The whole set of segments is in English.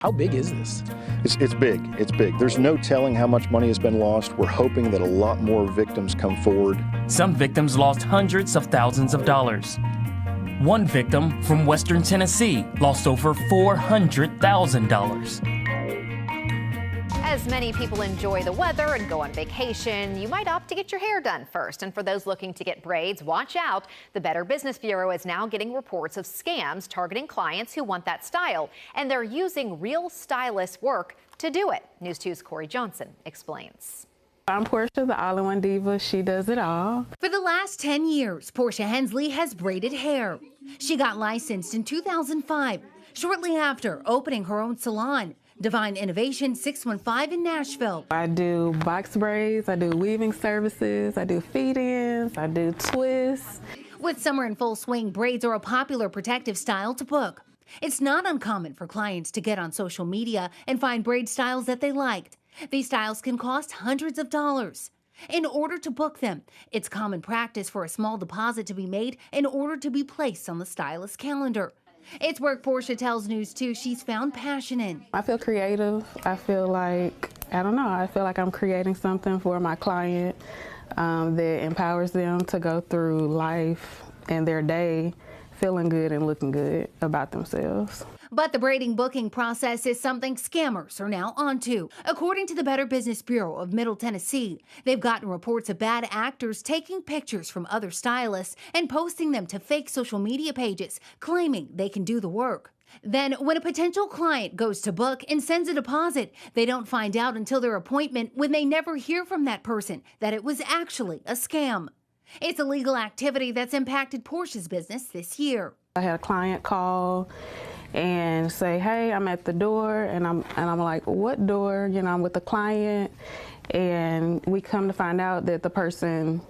How big is this? It's big. It's big. There's no telling how much money has been lost. We're hoping that a lot more victims come forward. Some victims lost hundreds of thousands of dollars. One victim from Western Tennessee lost over $400,000. As many people enjoy the weather and go on vacation, you might opt to get your hair done first. And for those looking to get braids, watch out. The Better Business Bureau is now getting reports of scams targeting clients who want that style. And they're using real stylists' work to do it. News 2's Corey Johnson explains. I'm Portia, the all-in-one diva. She does it all. For the last 10 years, Portia Hensley has braided hair. She got licensed in 2005, shortly after opening her own salon, Divine Innovation 615 in Nashville. I do box braids, I do weaving services, I do feed-ins, I do twists. With summer in full swing, braids are a popular protective style to book. It's not uncommon for clients to get on social media and find braid styles that they liked. These styles can cost hundreds of dollars. In order to book them, it's common practice for a small deposit to be made in order to be placed on the stylist's calendar. It's work Portia tells News 2 she's found passion in. I feel creative. I feel like, I feel like I'm creating something for my client that empowers them to go through life and their day feeling good and looking good about themselves. But the braiding booking process is something scammers are now onto. According to the Better Business Bureau of Middle Tennessee, they've gotten reports of bad actors taking pictures from other stylists and posting them to fake social media pages, claiming they can do the work. Then, when a potential client goes to book and sends a deposit, they don't find out until their appointment when they never hear from that person that it was actually a scam. It's a legal activity that's impacted Portia's business this year. I had a client call and say, hey, I'm at the door, and I'm like, what door? You know, I'm with the client, and we come to find out that the person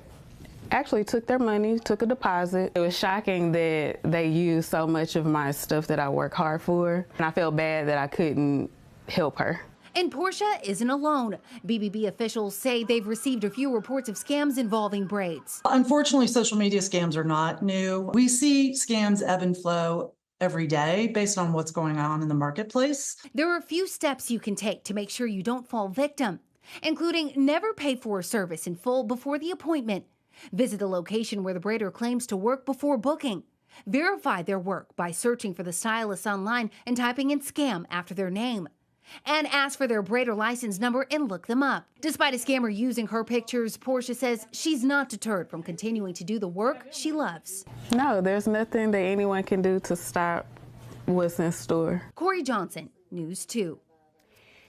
actually took their money, took a deposit. It was shocking that they used so much of my stuff that I work hard for, and I felt bad that I couldn't help her. And Portia isn't alone. BBB officials say they've received a few reports of scams involving braids. Unfortunately, social media scams are not new. We see scams ebb and flow every day based on what's going on in the marketplace. There are a few steps you can take to make sure you don't fall victim, including never pay for a service in full before the appointment. Visit the location where the braider claims to work before booking. Verify their work by searching for the stylist online and typing in scam after their name. And ask for their braider license number and look them up. Despite a scammer using her pictures, Portia says she's not deterred from continuing to do the work she loves. No, there's nothing that anyone can do to stop what's in store. Corey Johnson, News 2.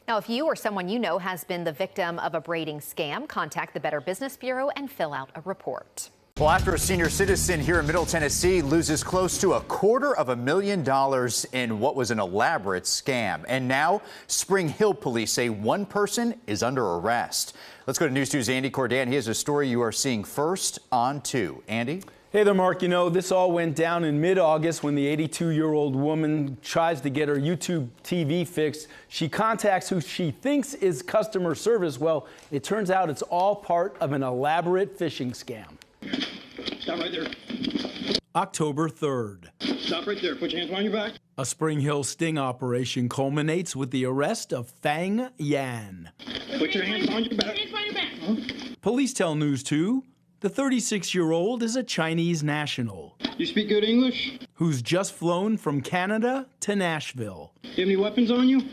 Now, if you or someone you know has been the victim of a braiding scam, contact the Better Business Bureau and fill out a report. Well, after a senior citizen here in Middle Tennessee loses close to $250,000 in what was an elaborate scam. And now Spring Hill police say one person is under arrest. Let's go to News 2's Andy Cordan. He has a story you are seeing first on 2. Andy? Hey there, Mark. You know, this all went down in mid-August when the 82-year-old woman tries to get her YouTube TV fixed. She contacts who she thinks is customer service. Well, it turns out it's all part of an elaborate phishing scam. Stop right there. October 3rd. Stop right there. Put your hands behind your back. A Spring Hill sting operation culminates with the arrest of Fang Yan. Put your hands behind your back. Police tell News 2 the 36-year-old is a Chinese national. You speak good English? Who's just flown from Canada to Nashville. You have any weapons on you?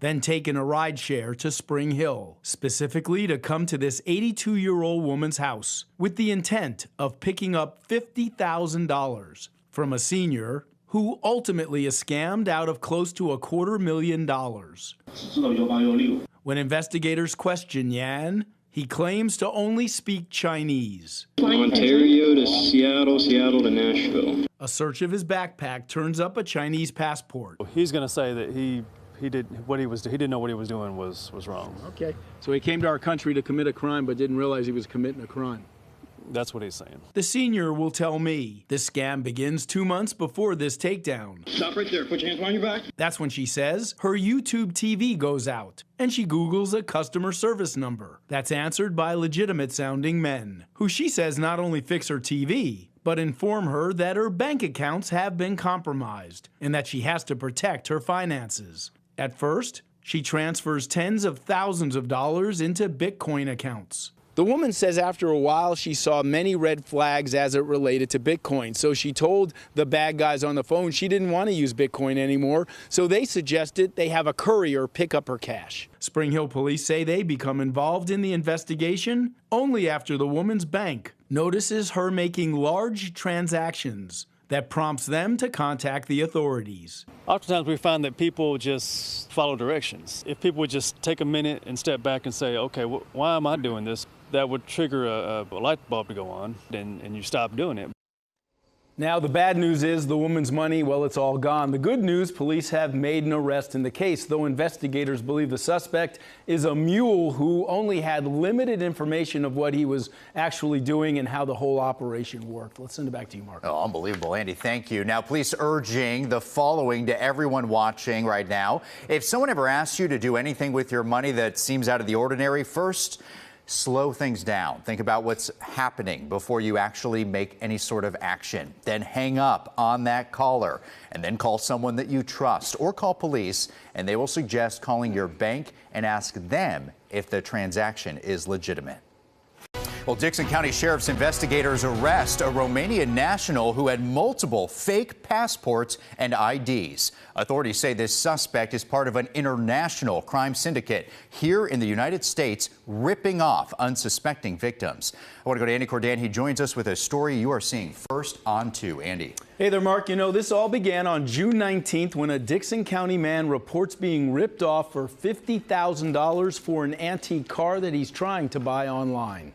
Then taken a rideshare to Spring Hill, specifically to come to this 82-year-old woman's house with the intent of picking up $50,000 from a senior who ultimately is scammed out of close to $250,000. When investigators question Yan, he claims to only speak Chinese. Ontario to Seattle, Seattle to Nashville. A search of his backpack turns up a Chinese passport. He's going to say that he didn't know what he was doing was wrong. Okay. So he came to our country to commit a crime but didn't realize he was committing a crime. That's what he's saying. The senior will tell me the scam begins 2 months before this takedown. Stop right there. Put your hands behind your back. That's when she says her YouTube TV goes out and she Googles a customer service number that's answered by legitimate sounding men who she says not only fix her TV, but inform her that her bank accounts have been compromised and that she has to protect her finances. At first, she transfers tens of thousands of dollars into Bitcoin accounts. The woman says after a while she saw many red flags as it related to Bitcoin. So she told the bad guys on the phone she didn't want to use Bitcoin anymore. So they suggested they have a courier pick up her cash. Spring Hill police say they become involved in the investigation only after the woman's bank notices her making large transactions that prompts them to contact the authorities. Oftentimes we find that people just follow directions. If people would just take a minute and step back and say, okay, why am I doing this? That would trigger a light bulb to go on, and you stop doing it. Now, the bad news is the woman's money, well, it's all gone. The good news, police have made an arrest in the case, though investigators believe the suspect is a mule who only had limited information of what he was actually doing and how the whole operation worked. Let's send it back to you, Mark. Oh, unbelievable, Andy. Thank you. Now, police urging the following to everyone watching right now. If someone ever asks you to do anything with your money that seems out of the ordinary, first, slow things down. Think about what's happening before you actually make any sort of action. Then hang up on that caller and then call someone that you trust or call police, and they will suggest calling your bank and ask them if the transaction is legitimate. Well, Dickson County Sheriff's investigators arrest a Romanian national who had multiple fake passports and IDs. Authorities say this suspect is part of an international crime syndicate here in the United States, ripping off unsuspecting victims. I want to go to Andy Cordan. He joins us with a story you are seeing first on 2. Andy. Hey there, Mark. You know, this all began on June 19th when a Dickson County man reports being ripped off for $50,000 for an antique car that he's trying to buy online.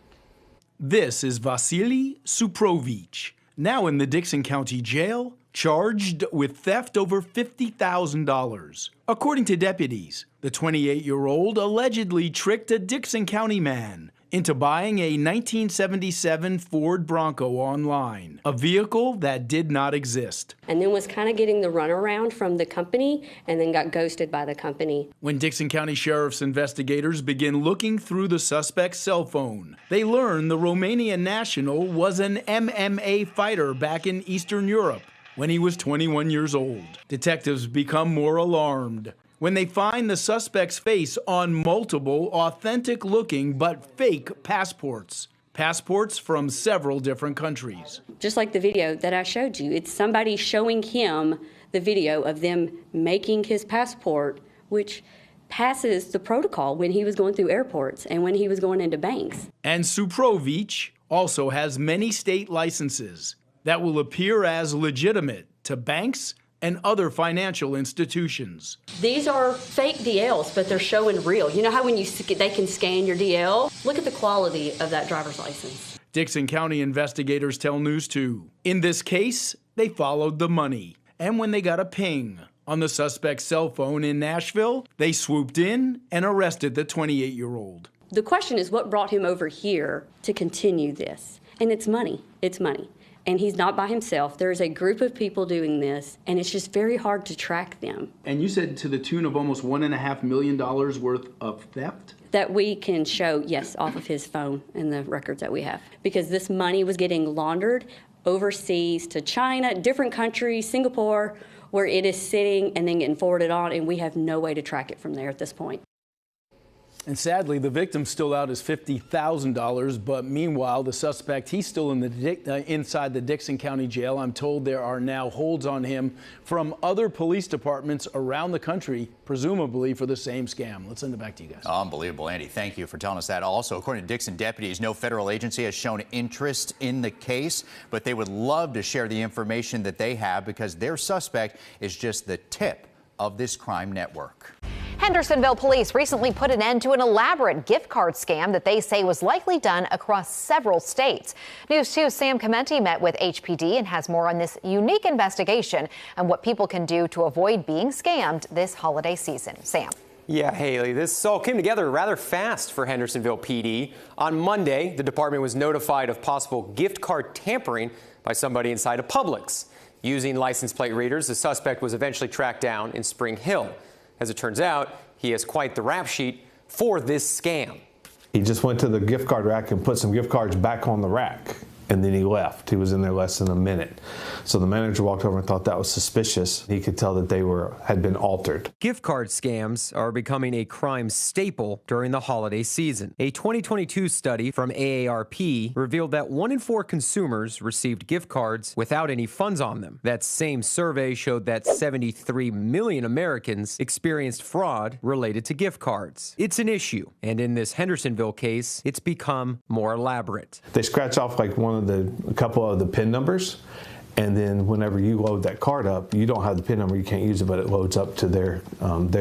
This is Vasily Suprovic, now in the Dickson County Jail, charged with theft over $50,000. According to deputies, the 28-year-old allegedly tricked a Dickson County man into buying a 1977 Ford Bronco online, a vehicle that did not exist. And then was kind of getting the runaround from the company and then got ghosted by the company. When Dickson County Sheriff's investigators begin looking through the suspect's cell phone, they learn the Romanian national was an MMA fighter back in Eastern Europe when he was 21 years old. Detectives become more alarmed when they find the suspect's face on multiple authentic-looking but fake passports. Passports from several different countries. Just like the video that I showed you, it's somebody showing him the video of them making his passport, which passes the protocol when he was going through airports and when he was going into banks. And Suprovic also has many state licenses that will appear as legitimate to banks and other financial institutions. These are fake DLs, but they're showing real. You know how when they can scan your DL? Look at the quality of that driver's license. Dickson County investigators tell News 2. In this case, they followed the money. And when they got a ping on the suspect's cell phone in Nashville, they swooped in and arrested the 28-year-old. The question is what brought him over here to continue this? And it's money. It's money. And he's not by himself. There's a group of people doing this, and it's just very hard to track them. And you said to the tune of almost $1.5 million worth of theft? That we can show, yes, off of his phone and the records that we have. Because this money was getting laundered overseas to China, different countries, Singapore, where it is sitting and then getting forwarded on, and we have no way to track it from there at this point. And sadly, the victim's still out as $50,000, but meanwhile, the suspect, he's still in inside the Dickson County Jail. I'm told there are now holds on him from other police departments around the country, presumably for the same scam. Let's send it back to you guys. Unbelievable, Andy. Thank you for telling us that. Also, according to Dickson deputies, no federal agency has shown interest in the case, but they would love to share the information that they have because their suspect is just the tip of this crime network. Hendersonville police recently put an end to an elaborate gift card scam that they say was likely done across several states. News 2's Sam Clementi met with HPD and has more on this unique investigation and what people can do to avoid being scammed this holiday season. Sam. Yeah, Haley, this all came together rather fast for Hendersonville PD. On Monday, the department was notified of possible gift card tampering by somebody inside a Publix. Using license plate readers, the suspect was eventually tracked down in Spring Hill. As it turns out, he has quite the rap sheet for this scam. He just went to the gift card rack and put some gift cards back on the rack. and then he left. He was in there less than a minute. So the manager walked over and thought that was suspicious. He could tell that they had been altered. Gift card scams are becoming a crime staple during the holiday season. A 2022 study from AARP revealed that 1 in 4 consumers received gift cards without any funds on them. That same survey showed that 73 million Americans experienced fraud related to gift cards. It's an issue, and in this Hendersonville case, it's become more elaborate. They scratch off like a couple of the PIN numbers, and then whenever you load that card up, you don't have the PIN number, you can't use it, but it loads up to their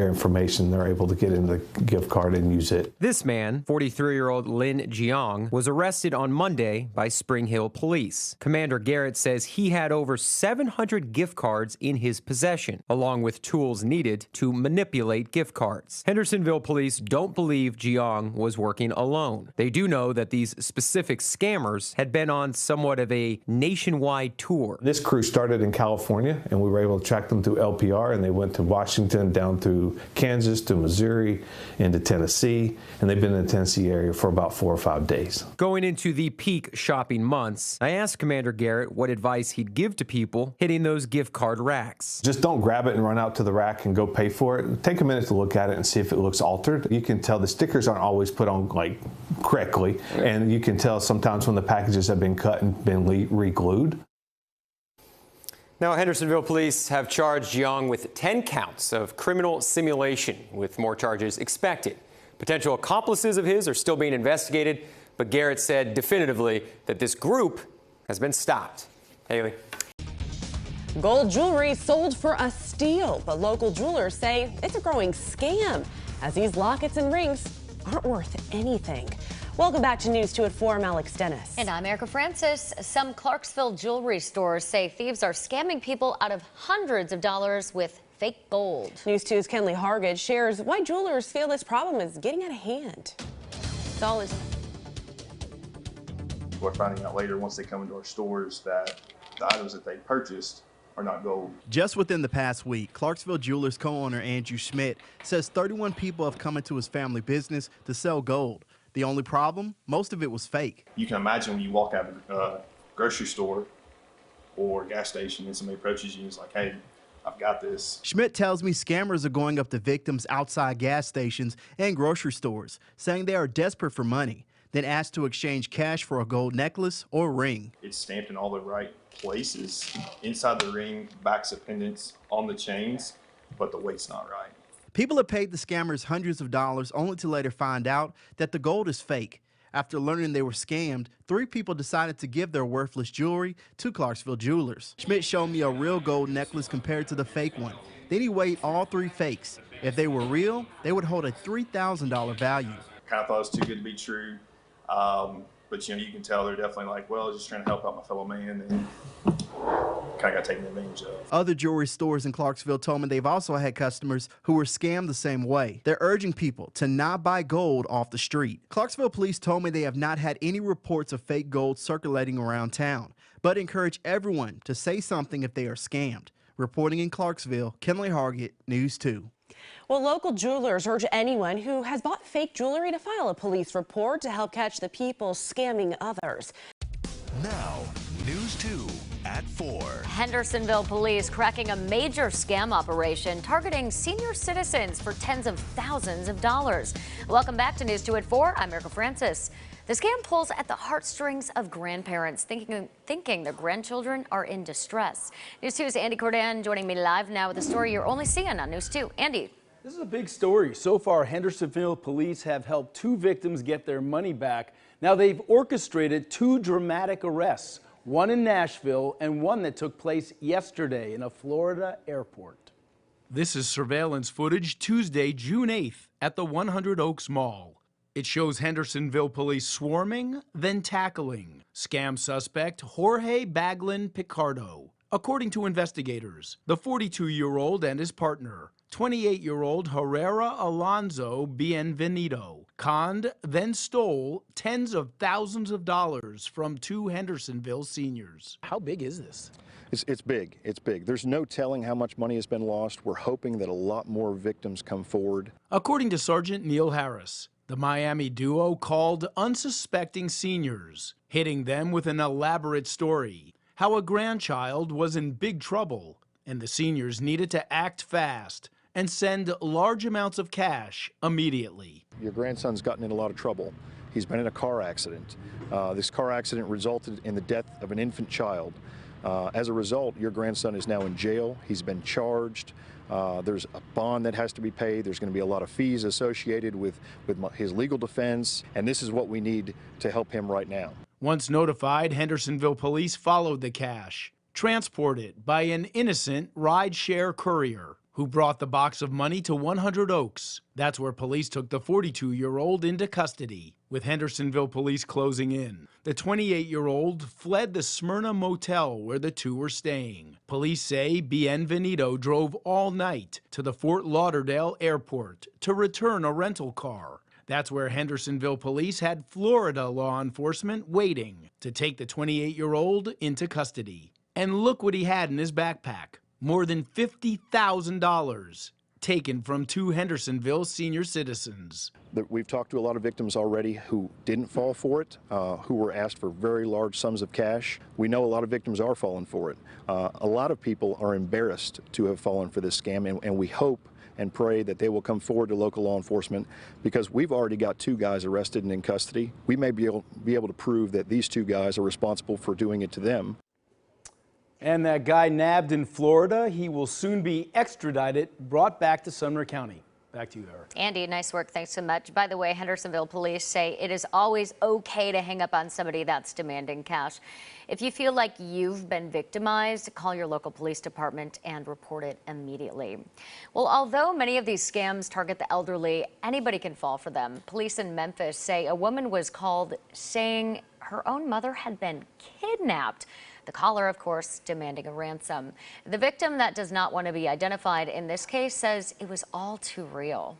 information. They're able to get in the gift card and use it. This man, 43-year-old Lin Jiang, was arrested on Monday by Spring Hill Police. Commander Garrett says he had over 700 gift cards in his possession, along with tools needed to manipulate gift cards. Hendersonville Police don't believe Jiang was working alone. They do know that these specific scammers had been on somewhat of a nationwide tour. This crew started in California, and we were able to track them through LPR, and they went to Washington, down through Kansas, to Missouri, into Tennessee, and they've been in the Tennessee area for about 4 or 5 days. Going into the peak shopping months, I asked Commander Garrett what advice he'd give to people hitting those gift card racks. Just don't grab it and run out to the rack and go pay for it. Take a minute to look at it and see if it looks altered. You can tell the stickers aren't always put on correctly, and you can tell sometimes when the packages have been cut and been re-glued. Now, Hendersonville police have charged Jiang with 10 counts of criminal simulation, with more charges expected. Potential accomplices of his are still being investigated, but Garrett said definitively that this group has been stopped. Haley. Gold jewelry sold for a steal, but local jewelers say it's a growing scam, as these lockets and rings aren't worth anything. Welcome back to News 2 at 4. I'm Alex Dennis. And I'm Erica Francis. Some Clarksville jewelry stores say thieves are scamming people out of hundreds of dollars with fake gold. News 2's Kenley Hargett shares why jewelers feel this problem is getting out of hand. It's all is. We're finding out later, once they come into our stores, that the items that they purchased are not gold. Just within the past week, Clarksville Jewelers co-owner Andrew Schmidt says 31 people have come into his family business to sell gold. The only problem? Most of it was fake. You can imagine when you walk out of a grocery store or gas station and somebody approaches you and is like, hey, I've got this. Schmidt tells me scammers are going up to victims outside gas stations and grocery stores, saying they are desperate for money, then asked to exchange cash for a gold necklace or ring. It's stamped in all the right places. Inside the ring, backs of pendants, on the chains, but the weight's not right. People have paid the scammers hundreds of dollars only to later find out that the gold is fake. After learning they were scammed, 3 people decided to give their worthless jewelry to Clarksville Jewelers. Schmidt showed me a real gold necklace compared to the fake one. Then he weighed all 3 fakes. If they were real, they would hold a $3,000 value. Kind of thought it was too good to be true. But you can tell they're definitely like, well, just trying to help out my fellow man, and kind of got taken advantage of. Other jewelry stores in Clarksville told me they've also had customers who were scammed the same way. They're urging people to not buy gold off the street. Clarksville police told me they have not had any reports of fake gold circulating around town, but encourage everyone to say something if they are scammed. Reporting in Clarksville, Kenley Hargett, News 2. Well, local jewelers urge anyone who has bought fake jewelry to file a police report to help catch the people scamming others. Now, News 2 at 4. Hendersonville police cracking a major scam operation targeting senior citizens for tens of thousands of dollars. Welcome back to News 2 at 4. I'm Erica Francis. The scam pulls at the heartstrings of grandparents thinking their grandchildren are in distress. News 2's Andy Cordan joining me live now with a story you're only seeing on News 2. Andy. This is a big story. So far, Hendersonville police have helped 2 victims get their money back. Now they've orchestrated 2 dramatic arrests, one in Nashville and one that took place yesterday in a Florida airport. This is surveillance footage Tuesday, June 8th at the 100 Oaks Mall. It shows Hendersonville police swarming, then tackling scam suspect Jorge Baglin Picardo. According to investigators, the 42-year-old and his partner, 28-year-old Herrera Alonzo Bienvenido, conned, then stole tens of thousands of dollars from 2 Hendersonville seniors. How big is this? It's big. It's big. There's no telling how much money has been lost. We're hoping that a lot more victims come forward. According to Sergeant Neil Harris, The Miami duo called unsuspecting seniors, hitting them with an elaborate story, how a grandchild was in big trouble, and the seniors needed to act fast and send large amounts of cash immediately. Your grandson's gotten in a lot of trouble. He's been in a car accident. This car accident resulted in the death of an infant child. As a result, your grandson is now in jail. He's been charged. There's a bond that has to be paid. There's going to be a lot of fees associated with his legal defense, and this is what we need to help him right now. Once notified, Hendersonville police followed the cash, transported by an innocent ride-share courier who brought the box of money to 100 Oaks. That's where police took the 42-year-old into custody, with Hendersonville police closing in. The 28-year-old fled the Smyrna motel where the two were staying. Police say Bienvenido drove all night to the Fort Lauderdale airport to return a rental car. That's where Hendersonville police had Florida law enforcement waiting to take the 28-year-old into custody. And look what he had in his backpack. More than $50,000 taken from two Hendersonville senior citizens. We've talked to a lot of victims already who didn't fall for it, who were asked for very large sums of cash. We know a lot of victims are falling for it. A lot of people are embarrassed to have fallen for this scam, and we hope and pray that they will come forward to local law enforcement, because we've already got two guys arrested and in custody. We may be able to prove that these two guys are responsible for doing it to them. And that guy nabbed in Florida, he will soon be extradited, brought back to Sumner County. Back to you, Eric. Andy, nice work. Thanks so much. By the way, Hendersonville police say it is always okay to hang up on somebody that's demanding cash. If you feel like you've been victimized, call your local police department and report it immediately. Well, although many of these scams target the elderly, anybody can fall for them. Police in Memphis say a woman was called saying her own mother had been kidnapped. The caller, of course, demanding a ransom. The victim that does not want to be identified in this case says it was all too real.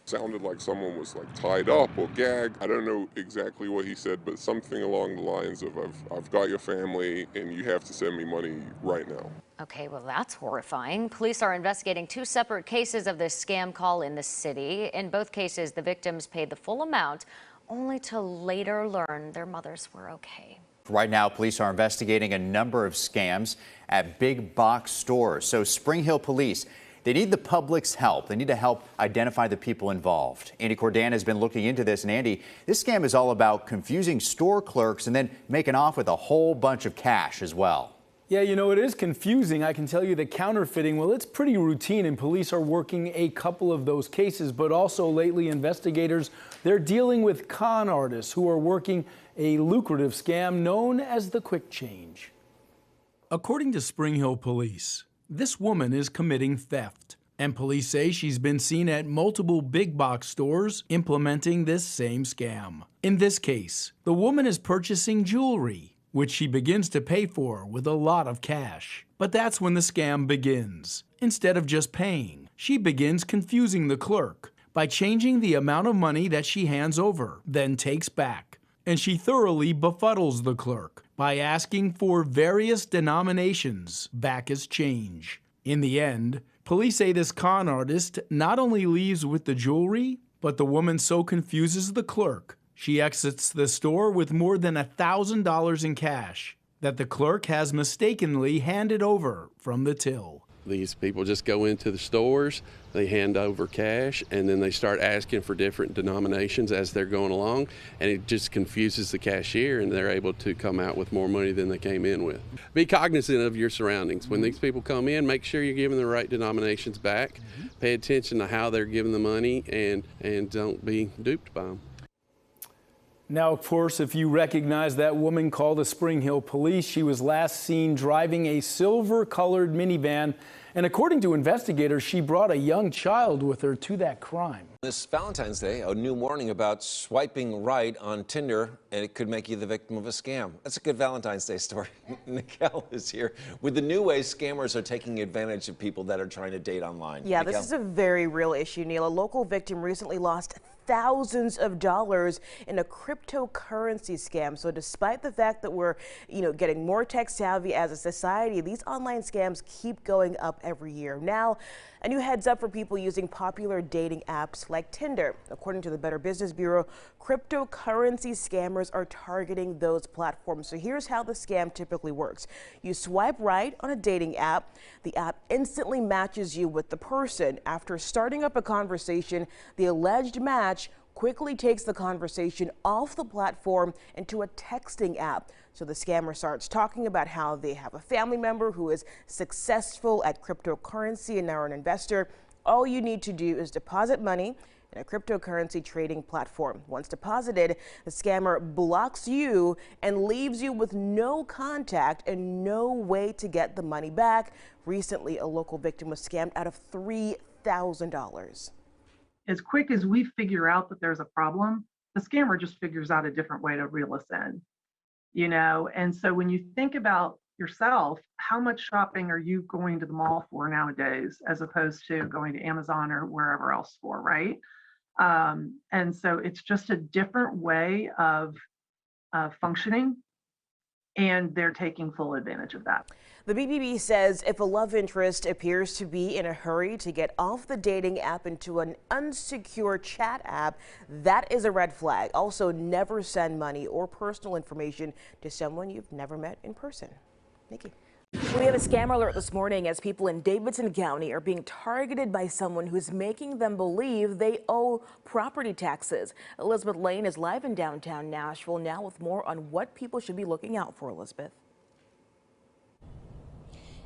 Sounded like someone was like tied up or gagged. I don't know exactly what he said, but something along the lines of I've got your family and you have to send me money right now. Okay, well, that's horrifying. Police are investigating two separate cases of this scam call in the city. In both cases, the victims paid the full amount, only to later learn their mothers were okay. Right now, police are investigating a number of scams at big box stores. So Spring Hill police, they need the public's help. They need to help identify the people involved. Andy Cordan has been looking into this. And Andy, this scam is all about confusing store clerks and then making off with a whole bunch of cash as well. Yeah, you know, it is confusing. I can tell you the counterfeiting, well, it's pretty routine, and police are working a couple of those cases. But also lately, investigators, they're dealing with con artists who are working a lucrative scam known as the quick change. According to Spring Hill police, this woman is committing theft, and police say she's been seen at multiple big box stores implementing this same scam. In this case, the woman is purchasing jewelry, which she begins to pay for with a lot of cash. But that's when the scam begins. Instead of just paying, she begins confusing the clerk by changing the amount of money that she hands over, then takes back. And she thoroughly befuddles the clerk by asking for various denominations back as change. In the end, police say this con artist not only leaves with the jewelry, but the woman so confuses the clerk, she exits the store with more than $1,000 in cash that the clerk has mistakenly handed over from the till. These people just go into the stores, they hand over cash, and then they start asking for different denominations as they're going along, and it just confuses the cashier, and they're able to come out with more money than they came in with. Be cognizant of your surroundings. When these people come in, make sure you're giving the right denominations back. Pay attention to how they're giving the money, and don't be duped by them. Now, of course, if you recognize that woman, call the Spring Hill police. She was last seen driving a silver-colored minivan, and according to investigators, she brought a young child with her to that crime. This Valentine's Day, a new warning about swiping right on Tinder, and it could make you the victim of a scam. That's a good Valentine's Day story. Nikel is here with the new ways scammers are taking advantage of people that are trying to date online. Yeah, Nikel? This is a very real issue, Neil. A local victim recently lost thousands of dollars in a cryptocurrency scam. So despite the fact that we're, getting more tech savvy as a society, these online scams keep going up every year. Now, a new heads up for people using popular dating apps like Tinder. According to the Better Business Bureau, cryptocurrency scammers are targeting those platforms. So here's how the scam typically works. You swipe right on a dating app. The app instantly matches you with the person. After starting up a conversation, the alleged match quickly takes the conversation off the platform into a texting app. So the scammer starts talking about how they have a family member who is successful at cryptocurrency and now an investor. All you need to do is deposit money in a cryptocurrency trading platform. Once deposited, the scammer blocks you and leaves you with no contact and no way to get the money back. Recently, a local victim was scammed out of $3,000. As quick as we figure out that there's a problem, the scammer just figures out a different way to reel us in, you know? And so when you think about yourself, how much shopping are you going to the mall for nowadays, as opposed to going to Amazon or wherever else for, right? And so it's just a different way of functioning, and they're taking full advantage of that. The BBB says if a love interest appears to be in a hurry to get off the dating app into an unsecure chat app, that is a red flag. Also, never send money or personal information to someone you've never met in person. Nikki. We have a scam alert this morning as people in Davidson County are being targeted by someone who's making them believe they owe property taxes. Elizabeth Lane is live in downtown Nashville now with more on what people should be looking out for. Elizabeth.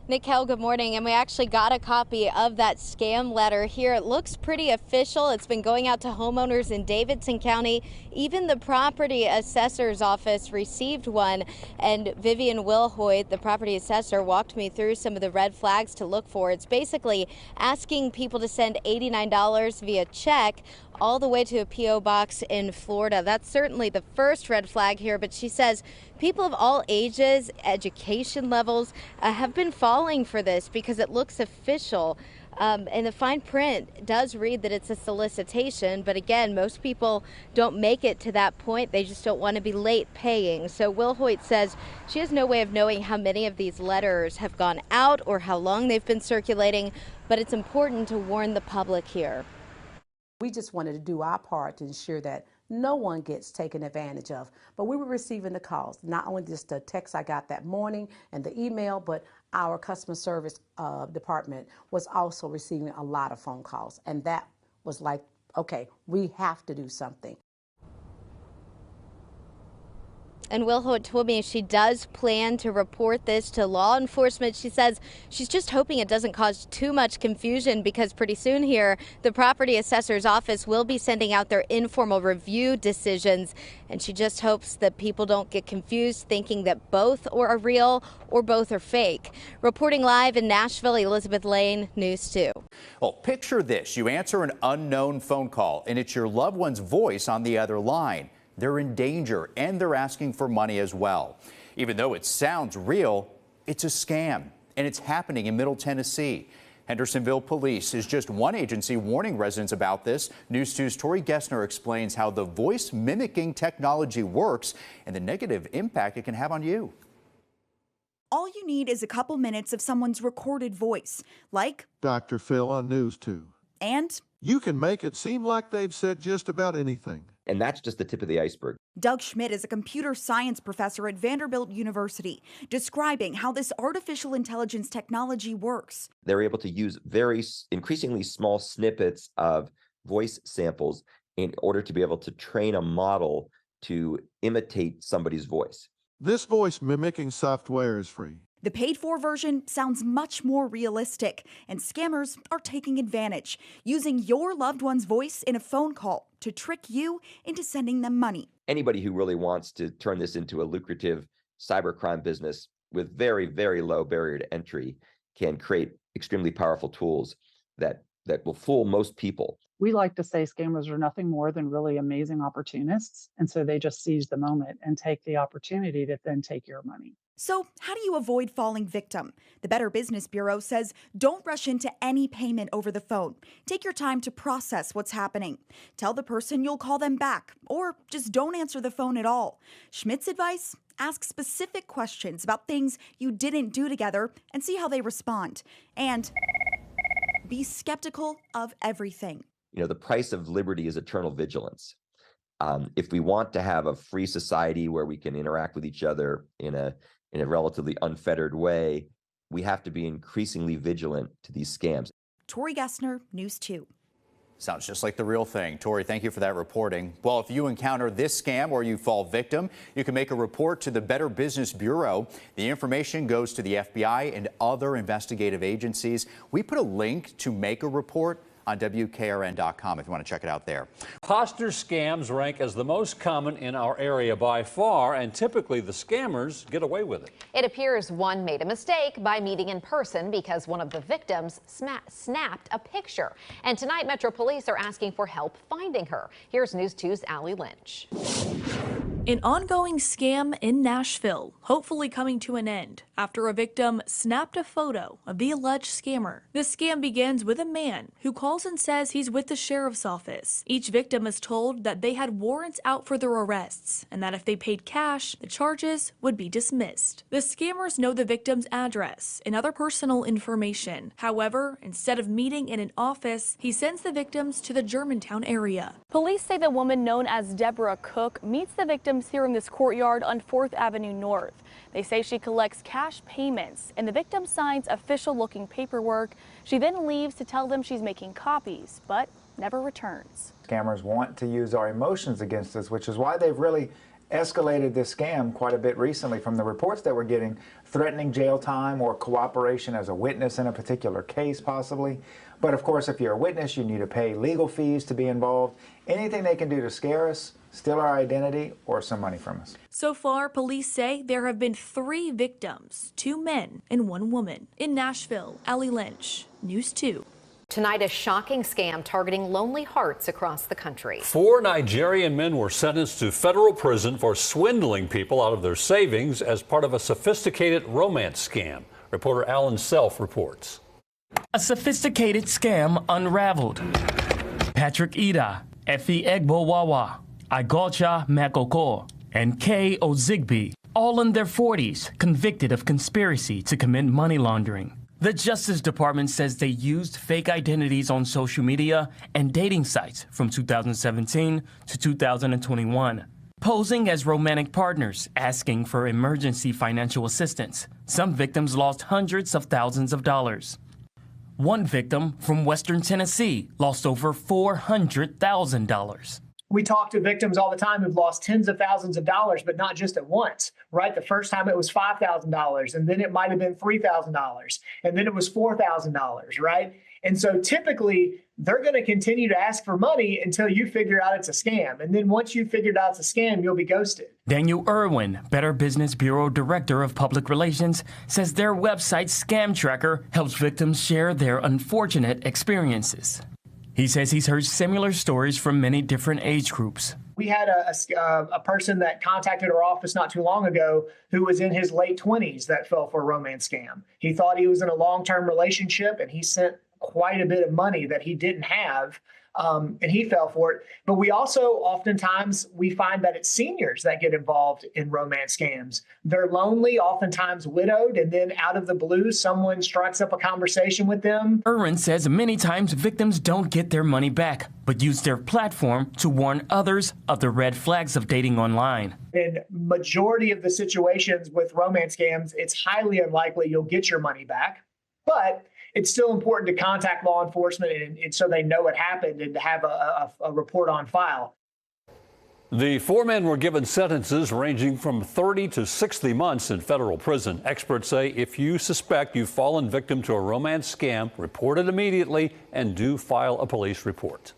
Nicole, good morning. And we actually got a copy of that scam letter here. It looks pretty official. It's been going out to homeowners in Davidson County. Even the property assessor's office received one. And Vivian Wilhoit, the property assessor, walked me through some of the red flags to look for. It's basically asking people to send $89 via check all the way to a P.O. box in Florida. That's certainly the first red flag here, but she says people of all ages, education levels have been falling for this because it looks official. And the fine print does read that it's a solicitation, but again, most people don't make it to that point. They just don't want to be late paying. So Wilhoit says she has no way of knowing how many of these letters have gone out or how long they've been circulating, but it's important to warn the public here. We just wanted to do our part to ensure that no one gets taken advantage of. But we were receiving the calls, not only just the text I got that morning and the email, but our customer service department was also receiving a lot of phone calls. And that was like, okay, we have to do something. And Wilhoit told me she does plan to report this to law enforcement. She says she's just hoping it doesn't cause too much confusion because pretty soon here, the property assessor's office will be sending out their informal review decisions. And she just hopes that people don't get confused thinking that both are real or both are fake. Reporting live in Nashville, Elizabeth Lane, News 2. Well, picture this. You answer an unknown phone call and it's your loved one's voice on the other line. They're in danger and they're asking for money as well. Even though it sounds real, it's a scam, and it's happening in Middle Tennessee. Hendersonville Police is just one agency warning residents about this. News 2's Tori Gessner explains how the voice mimicking technology works and the negative impact it can have on you. All you need is a couple minutes of someone's recorded voice, like Dr. Phil on News 2. And you can make it seem like they've said just about anything. And that's just the tip of the iceberg. Doug Schmidt is a computer science professor at Vanderbilt University, describing how this artificial intelligence technology works. They're able to use very increasingly small snippets of voice samples in order to be able to train a model to imitate somebody's voice. This voice mimicking software is free. The paid-for version sounds much more realistic, and scammers are taking advantage, using your loved one's voice in a phone call to trick you into sending them money. Anybody who really wants to turn this into a lucrative cybercrime business with very, very low barrier to entry can create extremely powerful tools that will fool most people. We like to say scammers are nothing more than really amazing opportunists. And so they just seize the moment and take the opportunity to then take your money. So, how do you avoid falling victim? The Better Business Bureau says don't rush into any payment over the phone. Take your time to process what's happening. Tell the person you'll call them back, or just don't answer the phone at all. Schmidt's advice? Ask specific questions about things you didn't do together and see how they respond. And be skeptical of everything. You know, the price of liberty is eternal vigilance. If we want to have a free society where we can interact with each other in a relatively unfettered way, we have to be increasingly vigilant to these scams. Tori Gessner, News 2. Sounds just like the real thing. Tori, thank you for that reporting. Well, if you encounter this scam or you fall victim, you can make a report to the Better Business Bureau. The information goes to the FBI and other investigative agencies. We put a link to make a report on WKRN.com if you want to check it out there. Imposter scams rank as the most common in our area by far, and typically the scammers get away with it. It appears one made a mistake by meeting in person because one of the victims snapped a picture. And tonight, Metro Police are asking for help finding her. Here's News 2's Allie Lynch. An ongoing scam in Nashville, hopefully coming to an end after a victim snapped a photo of the alleged scammer. The scam begins with a man who calls and says he's with the sheriff's office. Each victim is told that they had warrants out for their arrests and that if they paid cash, the charges would be dismissed. The scammers know the victim's address and other personal information. However, instead of meeting in an office, he sends the victims to the Germantown area. Police say the woman known as Deborah Cook meets the victims here in this courtyard on 4th Avenue North. They say she collects cash payments and the victim signs official-looking paperwork. She then leaves to tell them she's making copies, but never returns. Scammers want to use our emotions against us, which is why they've really escalated this scam quite a bit recently from the reports that we're getting, threatening jail time or cooperation as a witness in a particular case possibly. But of course, if you're a witness, you need to pay legal fees to be involved. Anything they can do to scare us, steal our identity, or some money from us. So far, police say there have been 3 victims, 2 men and 1 woman. In Nashville, Allie Lynch, News 2. Tonight, a shocking scam targeting lonely hearts across the country. 4 Nigerian men were sentenced to federal prison for swindling people out of their savings as part of a sophisticated romance scam. Reporter Alan Self reports. A sophisticated scam unraveled. Patrick Ida, Effie Egbowawa, Igocha Makoko, and Kay Ozigby, all in their 40s, convicted of conspiracy to commit money laundering. The Justice Department says they used fake identities on social media and dating sites from 2017 to 2021, posing as romantic partners, asking for emergency financial assistance. Some victims lost hundreds of thousands of dollars. One victim from Western Tennessee lost over $400,000. We talk to victims all the time who've lost tens of thousands of dollars, but not just at once, right? The first time it was $5,000, and then it might have been $3,000, and then it was $4,000, right? And so typically, they're going to continue to ask for money until you figure out it's a scam. And then once you figured out it's a scam, you'll be ghosted. Daniel Irwin, Better Business Bureau Director of Public Relations, says their website Scam Tracker helps victims share their unfortunate experiences. He says he's heard similar stories from many different age groups. We had a person that contacted our office not too long ago who was in his late 20s that fell for a romance scam. He thought he was in a long-term relationship, and he sent quite a bit of money that he didn't have, and he fell for it. But we also oftentimes we find that it's seniors that get involved in romance scams. They're lonely, oftentimes widowed, and then out of the blue, someone strikes up a conversation with them. Irwin says many times victims don't get their money back, but use their platform to warn others of the red flags of dating online. In majority of the situations with romance scams, it's highly unlikely you'll get your money back, but it's still important to contact law enforcement and so they know what happened and to have a report on file. The 4 men were given sentences ranging from 30 to 60 months in federal prison. Experts say if you suspect you've fallen victim to a romance scam, report it immediately and do file a police report.